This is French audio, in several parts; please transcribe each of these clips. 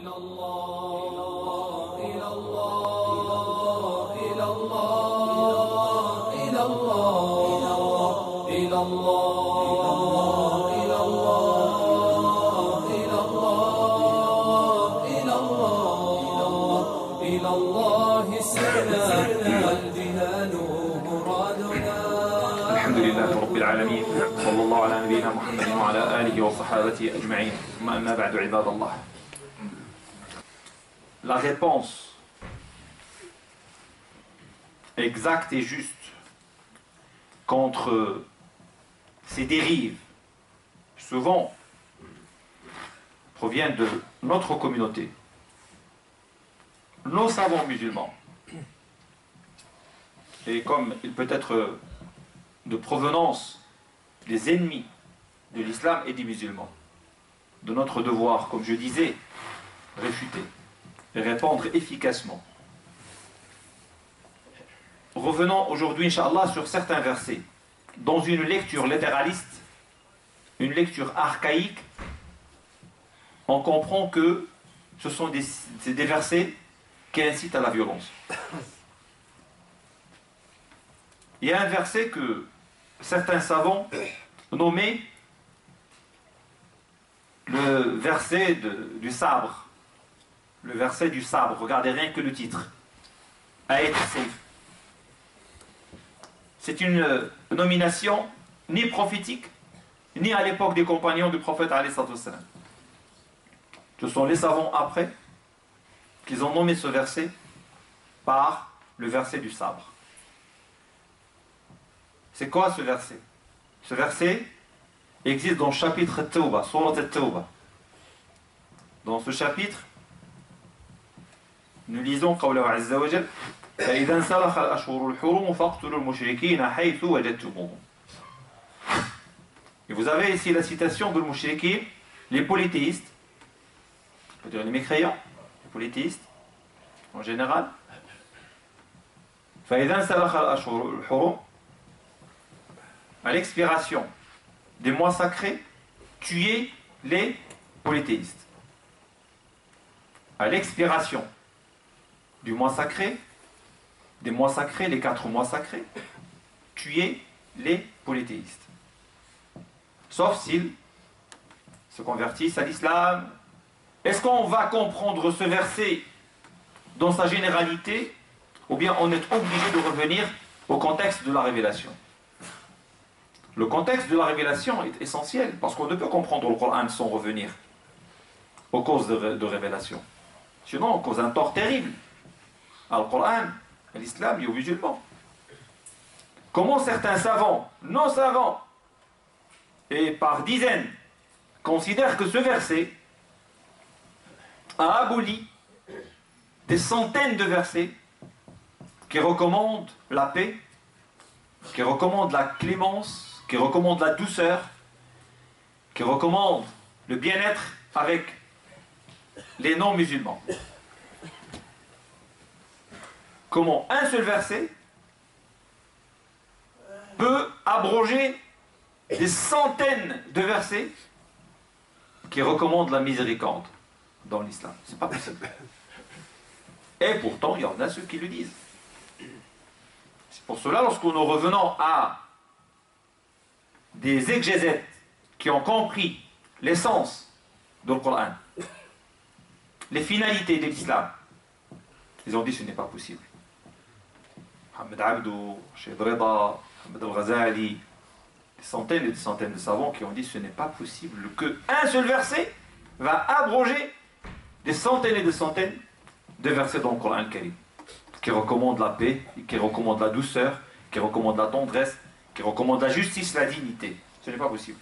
الحمد لله رب العالمين صلى الله على نبينا محمد وعلى آله وصحابته أجمعين ثم أما بعد عباد الله. La réponse exacte et juste contre ces dérives souvent provient de notre communauté, nos savants musulmans. Et comme il peut être de provenance des ennemis de l'islam et des musulmans, de notre devoir, comme je disais, réfuter et répondre efficacement. Revenons aujourd'hui, Inch'Allah, sur certains versets. Dans une lecture littéraliste, une lecture archaïque, on comprend que ce sont des versets qui incitent à la violence. Il y a un verset que certains savants nommaient le verset du sabre. Le verset du sabre, regardez rien que le titre. Ayat al-Sayf. C'est une nomination ni prophétique, ni à l'époque des compagnons du prophète alayhi salatu wassalam. Ce sont les savants après qu'ils ont nommé ce verset par le verset du sabre. C'est quoi ce verset? Ce verset existe dans le chapitre Tawbah, Surat al-Tawbah. Dans ce chapitre, nous lisons Qawlahu Azza wa Jal فَإِذَا انْسَلَخَ الْأَشْهُرُ الْحُرُمُ فَاقْتُلُوا الْمُشْرِكِينَ حَيْثُ وَجَدتُّمُوهُمْ. Et vous avez ici la citation de l'mushrikin, les polythéistes, on peut dire les mécréants, les polythéistes en général. فَإِذَا انْسَلَخَ الْأَشْهُرُ الْحُرُمُ, à l'expiration des mois sacrés, tuez les polythéistes. À l'expiration du mois sacré, des mois sacrés, les 4 mois sacrés, tuez les polythéistes. Sauf s'ils se convertissent à l'islam. Est-ce qu'on va comprendre ce verset dans sa généralité, ou bien on est obligé de revenir au contexte de la révélation? Le contexte de la révélation est essentiel, parce qu'on ne peut comprendre le Coran sans revenir aux causes de révélation. Sinon, on cause un tort terrible au Coran, à l'islam et aux musulmans. Comment certains savants, non savants, et par dizaines, considèrent que ce verset a aboli des centaines de versets qui recommandent la paix, qui recommandent la clémence, qui recommande la douceur, qui recommande le bien-être avec les non-musulmans. Comment un seul verset peut abroger des centaines de versets qui recommandent la miséricorde dans l'islam? C'est pas possible. Et pourtant, il y en a ceux qui le disent. C'est pour cela, lorsque nous revenons à des exégètes qui ont compris l'essence du Coran, les finalités de l'islam, ils ont dit que ce n'est pas possible. Mohamed Abdou, Cheikh Reda, Mohamed Al-Ghazali, des centaines et des centaines de savants qui ont dit que ce n'est pas possible qu'un seul verset va abroger des centaines et des centaines de versets dans le Coran Karim, qui recommandent la paix, qui recommandent la douceur, qui recommandent la tendresse, qui recommande la justice, la dignité. Ce n'est pas possible.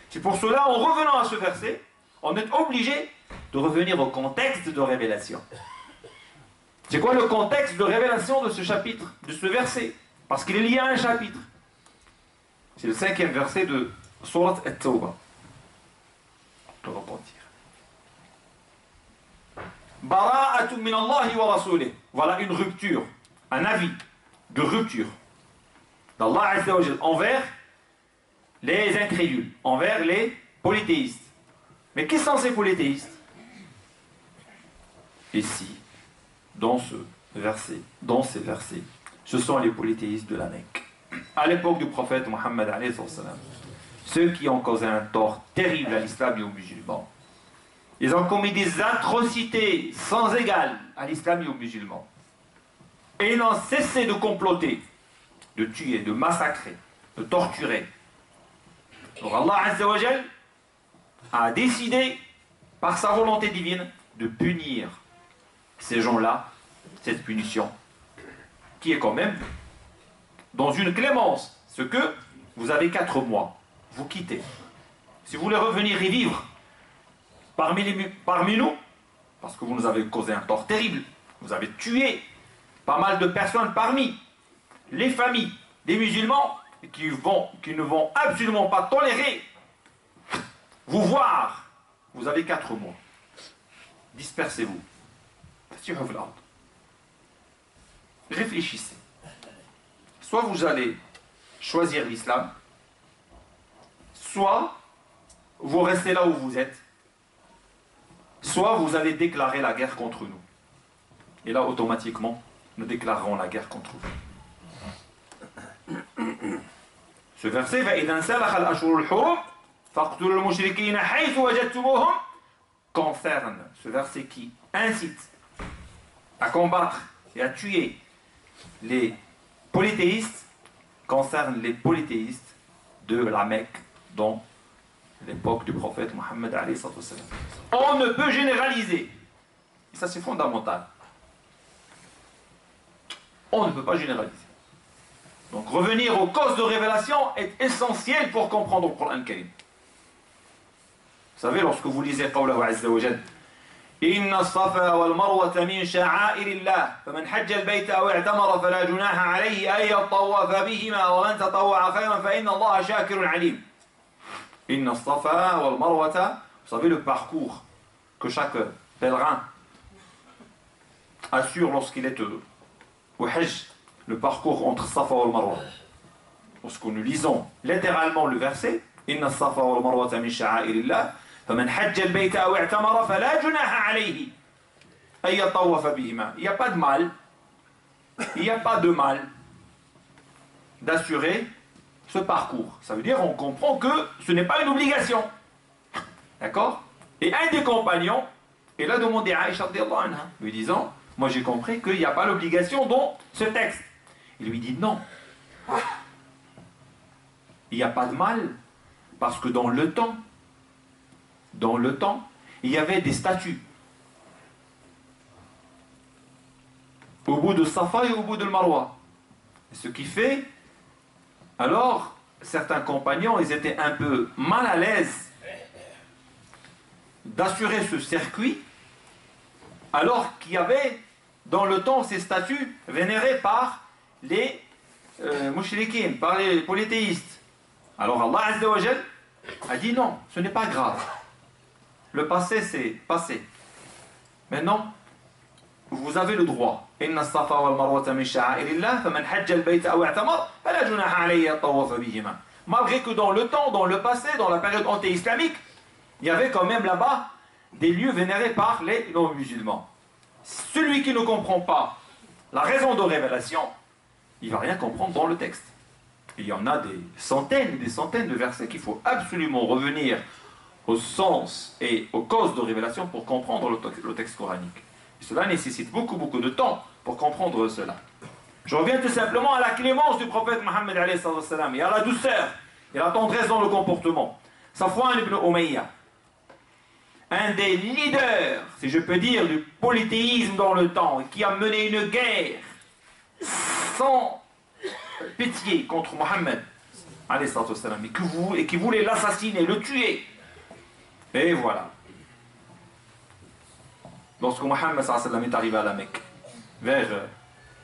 C'est pour cela, en revenant à ce verset, on est obligé de revenir au contexte de révélation. C'est quoi le contexte de révélation de ce chapitre, de ce verset? Parce qu'il est lié à un chapitre. C'est le 5e verset de Surat al-Tawbah. Le repentir. Bara'atun min Allahi wa rasulih. Voilà une rupture, un avis de rupture d'Allah Azza wa Jal envers les incrédules, envers les polythéistes. Mais qui sont ces polythéistes? ici, dans ce verset, dans ces versets, ce sont les polythéistes de la Mecque. À l'époque du prophète Mohammed, ceux qui ont causé un tort terrible à l'islam et aux musulmans. Ils ont commis des atrocités sans égales à l'islam et aux musulmans. Et ils n'ont cessé de comploter, de tuer, de massacrer, de torturer. Donc Allah Azza wa Jal a décidé, par sa volonté divine, de punir ces gens-là, cette punition, qui est quand même dans une clémence. Ce que vous avez 4 mois, vous quittez. Si vous voulez revenir y vivre parmi nous, parce que vous nous avez causé un tort terrible, vous avez tué pas mal de personnes parmi les familles des musulmans qui ne vont absolument pas tolérer vous voir. Vous avez 4 mois. Dispersez-vous. Réfléchissez. Soit vous allez choisir l'islam, soit vous restez là où vous êtes, soit vous allez déclarer la guerre contre nous. Et là, automatiquement, nous déclarerons la guerre contre vous. Ce verset va concerne ce verset qui incite à combattre et à tuer les polythéistes, concerne les polythéistes de la Mecque dans l'époque du prophète Mohammed. On ne peut généraliser. Et ça c'est fondamental. On ne peut pas généraliser. Donc revenir aux causes de révélation est essentiel pour comprendre le Coran Karim. Vous savez, lorsque vous lisez Qawlahu Azza wa Jal, إن الصفا والمروة من شعائر الله فمن حج البيت أو اعتمر فلا جناح عليه أن يطوف بهما ومن تطوع خيرا فإن الله شاكر عليم. إن الصفا والمروة, vous savez le parcours que chaque pèlerin assure lorsqu'il est au Hajj, le parcours entre Safa et Marwa. Lorsque nous lisons littéralement le verset, إن الصفا والمروة من شعائر الله فمن حج البيت أو اعتمر فلا جناح عليه أن يطوف بهما. Il n'y a pas de mal, il n'y a pas de mal d'assurer ce parcours. Ça veut dire on comprend que ce n'est pas une obligation. D'accord? Et un des compagnons, il a demandé à Aïcha lui disant, moi j'ai compris qu'il n'y a pas l'obligation dans ce texte. Il lui dit non. Il n'y a pas de mal parce que dans le temps, il y avait des statues. Au bout de Safa et au bout de Marwa. Ce qui fait, alors, certains compagnons, ils étaient un peu mal à l'aise d'assurer ce circuit, alors qu'il y avait dans le temps ces statues vénérées par les mouchriquines, par les polythéistes. Alors Allah Azza wa Jal a dit non, ce n'est pas grave. Le passé, c'est passé. Maintenant, vous avez le droit. Malgré que dans le temps, dans le passé, dans la période anté-islamique, il y avait quand même là-bas des lieux vénérés par les non-musulmans. Celui qui ne comprend pas la raison de révélation, il ne va rien comprendre dans le texte. Il y en a des centaines de versets qu'il faut absolument revenir au sens et aux causes de révélation pour comprendre le texte coranique. Et cela nécessite beaucoup de temps pour comprendre cela. Je reviens tout simplement à la clémence du prophète Mohammed et à la douceur et la tendresse dans le comportement. Safwan ibn Umayya, un des leaders, si je peux dire, du polythéisme dans le temps, qui a mené une guerre sans pitié contre Mohammed et qui voulait l'assassiner, le tuer. Et voilà. Lorsque Mohammed est arrivé à la Mecque, vers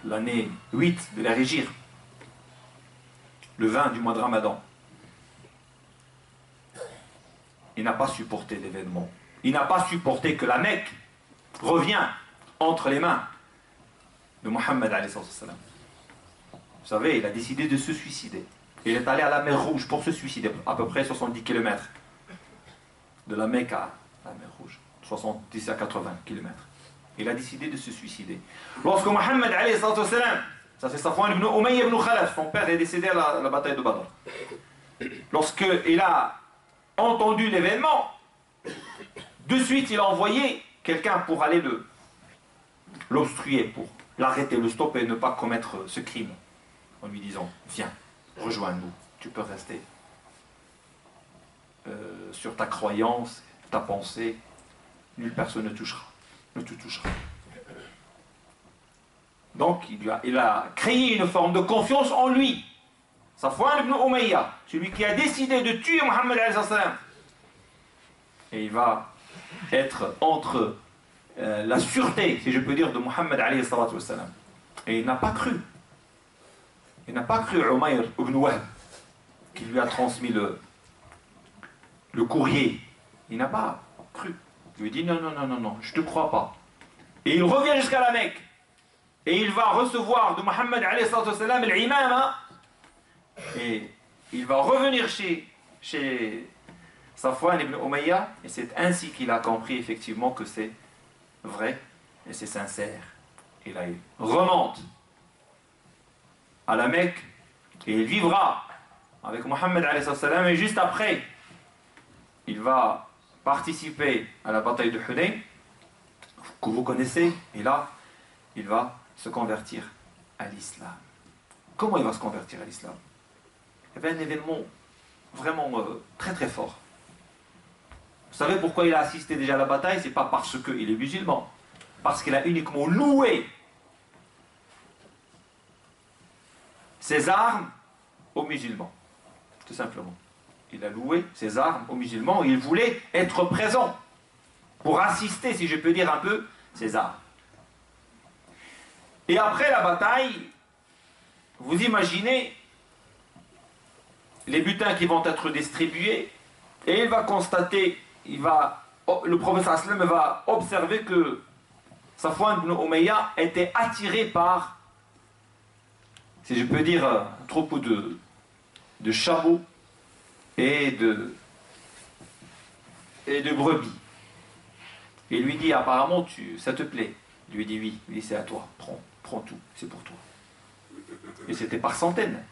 l'année 8 de l'ère Hégire, le 20 du mois de Ramadan, il n'a pas supporté l'événement. Il n'a pas supporté que la Mecque revient entre les mains de Mohammed. Vous savez, il a décidé de se suicider. Il est allé à la mer Rouge pour se suicider, à peu près 70 km. De la Mecque à la mer Rouge, 70 à 80 km. Il a décidé de se suicider. Lorsque Mohammed alayhi salatu wassalam, ça c'est Safwan ibn Umayya ibn Khalaf, son père est décédé à la bataille de Badr. Lorsqu'il a entendu l'événement, de suite il a envoyé quelqu'un pour aller l'obstruer, pour l'arrêter, le stopper et ne pas commettre ce crime. En lui disant, viens, rejoins-nous, tu peux rester sur ta croyance, ta pensée, nulle personne ne te touchera. Donc il a créé une forme de confiance en lui. Safwan ibn Umayya, celui qui a décidé de tuer Mohammed alayhi salam. Et il va être entre la sûreté, si je peux dire, de Mohammed alayhi salam. Et il n'a pas cru. Il n'a pas cru Umayr ibn Wahb, qui lui a transmis le courrier. Il n'a pas cru. Il lui dit non, je ne te crois pas. Et il revient jusqu'à la Mecque. Et il va recevoir de Mohammed alayhi salam l'imama. Et il va revenir chez Safwan ibn Umayya. Et c'est ainsi qu'il a compris effectivement que c'est vrai et c'est sincère. Et là, il remonte à la Mecque et il vivra avec Mohammed alayhi salam. Et juste après, il va participer à la bataille de Hunayn, que vous connaissez. Et là, il va se convertir à l'islam. Comment il va se convertir à l'islam? Il y avait un événement vraiment très très fort. Vous savez pourquoi il a assisté déjà à la bataille? C'est pas parce qu'il est musulman, parce qu'il a uniquement loué ses armes aux musulmans, tout simplement. Il a loué ses armes aux musulmans et il voulait être présent pour assister, si je peux dire un peu, ses armes. Et après la bataille, vous imaginez les butins qui vont être distribués et il va constater, le prophète sallam va observer que Safwan ibn Umayya était attiré par, si je peux dire, un troupeau de chameaux et de brebis. Et il lui dit, apparemment, ça te plaît. Il lui dit, oui. Il lui dit, c'est à toi. Prends tout. C'est pour toi. Et c'était par centaines.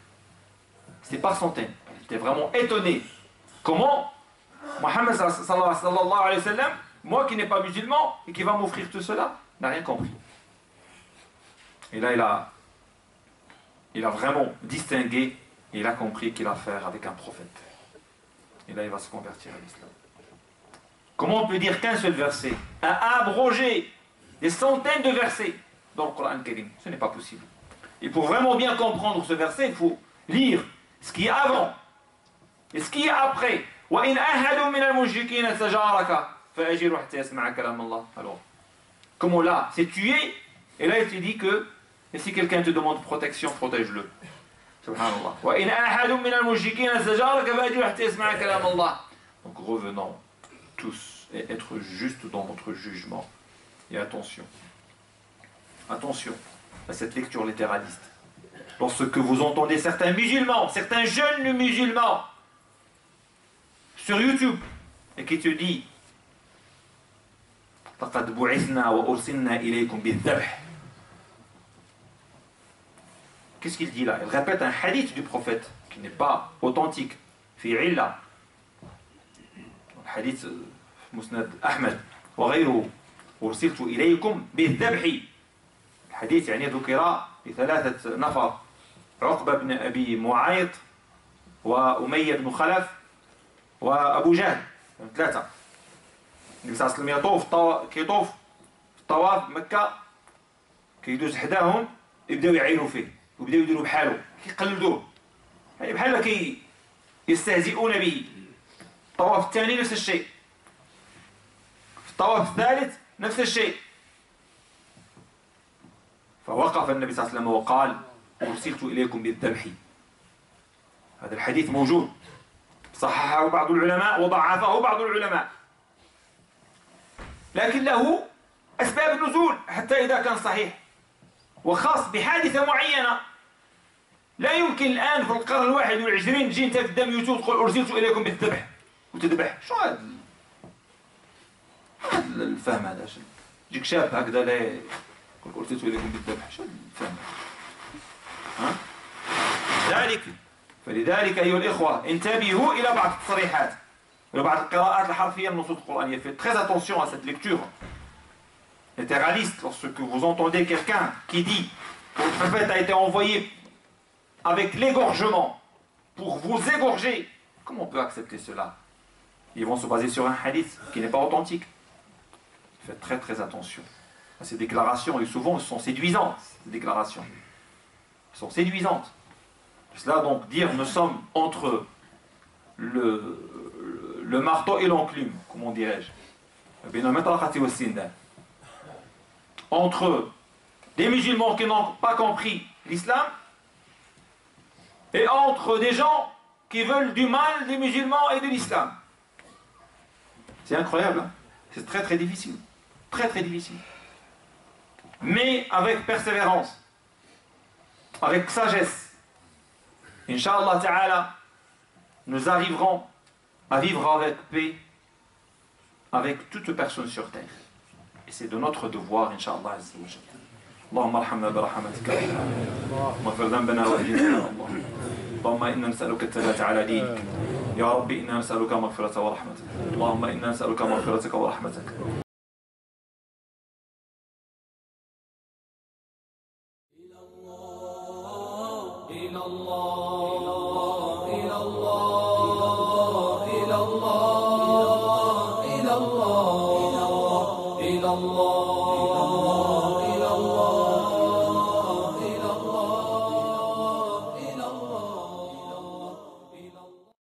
C'était par centaines. Il était vraiment étonné. Comment Mohammed sallallahu alayhi wa sallam, moi qui n'ai pas musulman, et qui va m'offrir tout cela, n'a rien compris. Et là, il a vraiment distingué, et il a compris qu'il a affaire avec un prophète. Et là, il va se convertir à l'islam. Comment on peut dire qu'un seul verset a abrogé des centaines de versets dans le Coran Karim? Ce n'est pas possible. Et pour vraiment bien comprendre ce verset, il faut lire ce qui est avant et ce qui est après. Alors, comment là, c'est tué, et là il te dit que, et si quelqu'un te demande protection, protège-le. Subhanallah. Donc revenons tous et être justes dans notre jugement. Et attention à cette lecture littéraliste. Lorsque vous entendez certains musulmans, certains jeunes musulmans sur YouTube et qui te dit لقد بعثنا وأرسلنا إليكم بالذبح. Qu'est-ce qu'il dit là? Il répète un hadith du prophète qui n'est pas authentique. في علة. hadith مسند أحمد وغيره. أرسلت إليكم بالذبح. الحديث يعني ذكر بثلاثة نفر: عقبة بن أبي معيط وأمية بن خلف وأبو جهل. ثلاثة. النبي صلى الله عليه وسلم كيطوف في الطواف مكة، كيدوز حداهم يبداو يعيروا فيه ويبداو يديروا بحاله، كيقلدوه، يعني بحال يستهزئون به. الطواف الثاني نفس الشيء، في الطواف الثالث نفس الشيء. فوقف النبي صلى الله عليه وسلم وقال: أرسلت إليكم بالذبح. هذا الحديث موجود، صححه بعض العلماء وضعفه بعض العلماء، لكن له أسباب النزول حتى إذا كان صحيح وخاص بحادثة معينة. لا يمكن الآن في القرن 21 تجي أنت قدام يوتيوب تقول أرسلت إليكم بالذبح وتذبح. شو هذا الفهم هذا؟ يجيك شاب هكذا لا قلت لكم بالذبح شو فهم ها فلذلك أيها الإخوة انتبهوا إلى بعض التصريحات وبعض القراءات الحرفية من النصوص القرآنية. Faites très attention à cette lecture littéraliste lorsque vous entendez quelqu'un qui dit que le prophète a été envoyé avec l'égorgement pour vous égorger. Comment on peut accepter cela? Ils vont se baser sur un hadith qui n'est pas authentique. Faites très très attention à ces déclarations et souvent elles sont séduisantes. Ces déclarations sont séduisantes. Cela donc dire nous sommes entre le marteau et l'enclume, comment dirais-je, entre des musulmans qui n'ont pas compris l'islam et entre des gens qui veulent du mal des musulmans et de l'islam. C'est incroyable, hein? C'est très très difficile. Très très difficile. Mais avec persévérance, avec sagesse, Inch'Allah Ta'ala, nous arriverons à vivre avec paix avec toute personne sur terre. Et c'est de notre devoir, Inch'Allah Azza wa Jalla. اللهم ارحمنا برحمتك واغفر ذنبنا واهدنا اللهم انا نسالك الثبات على دينك يا ربي انا نسالك مغفرة ورحمتك اللهم انا نسالك مغفرتك ورحمتك